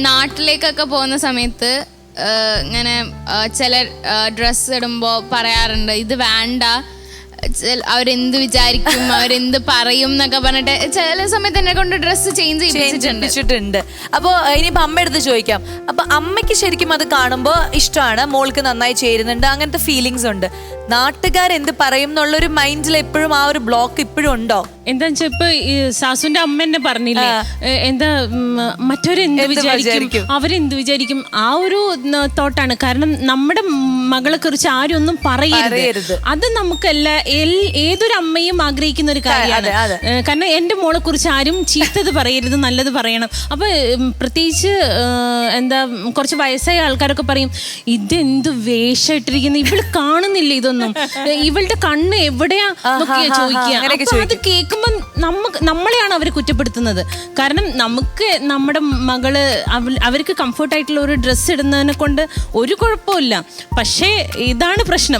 നാട്ടിലേക്കൊക്കെ പോകുന്ന സമയത്ത് ഇങ്ങനെ ചില ഡ്രസ്സ് ഇടുമ്പോൾ പറയാറുണ്ട്, ഇത് വേണ്ട, അവരെന്ത് വിചാരിക്കും, അവരെന്ത് പറയും എന്നൊക്കെ പറഞ്ഞിട്ട് ചില സമയത്ത് എന്നെ കൊണ്ട് ഡ്രസ്സ് ചേഞ്ച് ചെയ്യിപ്പിച്ചിട്ടുണ്ട്. അപ്പൊ ഇനിയിപ്പോ അമ്മ എടുത്ത് ചോദിക്കാം. അപ്പൊ അമ്മയ്ക്ക് ശരിക്കും അത് കാണുമ്പോ ഇഷ്ടമാണ്, മോൾക്ക് നന്നായി ചേരുന്നുണ്ട്, അങ്ങനത്തെ ഫീലിങ്സ് ഉണ്ട്. നാട്ടുകാരെന്ത് പറയും എന്നുള്ളൊരു മൈൻഡിൽ എപ്പോഴും ആ ഒരു ബ്ലോക്ക് ഇപ്പോഴും ഉണ്ടോ? എന്താ വെച്ചാ ഇപ്പൊ സാസുന്റെ അമ്മ എന്നെ പറഞ്ഞില്ലേ, എന്താ മറ്റവരെന്ത് വിചാരിക്കും, അവരെന്ത് വിചാരിക്കും, ആ ഒരു തോട്ടാണ്. കാരണം നമ്മുടെ മകളെ കുറിച്ച് ആരും ഒന്നും പറയരുത്. അത് നമുക്കല്ല, ഏതൊരു അമ്മയും ആഗ്രഹിക്കുന്ന ഒരു കാര്യമാണ്. കാരണം എന്റെ മോളെ കുറിച്ച് ആരും ചീത്തത് പറയരുത്, നല്ലത് പറയണം. അപ്പൊ പ്രത്യേകിച്ച് എന്താ കുറച്ച് വയസ്സായ ആൾക്കാരൊക്കെ പറയും, ഇതെന്ത് വേഷം ഇട്ടിരിക്കുന്നു, ഇവള് കാണുന്നില്ല ഇതൊന്നും, ഇവളുടെ കണ്ണ് എവിടെയാ എന്നൊക്കെയാ ചോദിക്കുക. അത് കേൾക്കുമ്പോ നമ്മളെയാണ് അവർ കുറ്റപ്പെടുത്തുന്നത്. കാരണം നമുക്ക് നമ്മുടെ മകള് അവർക്ക് കംഫർട്ടായിട്ടുള്ള ഒരു ഡ്രസ്സ് ഇടുന്നതിനെ കൊണ്ട് ഒരു കുഴപ്പമില്ല. പക്ഷേ ഇതാണ് പ്രശ്നം.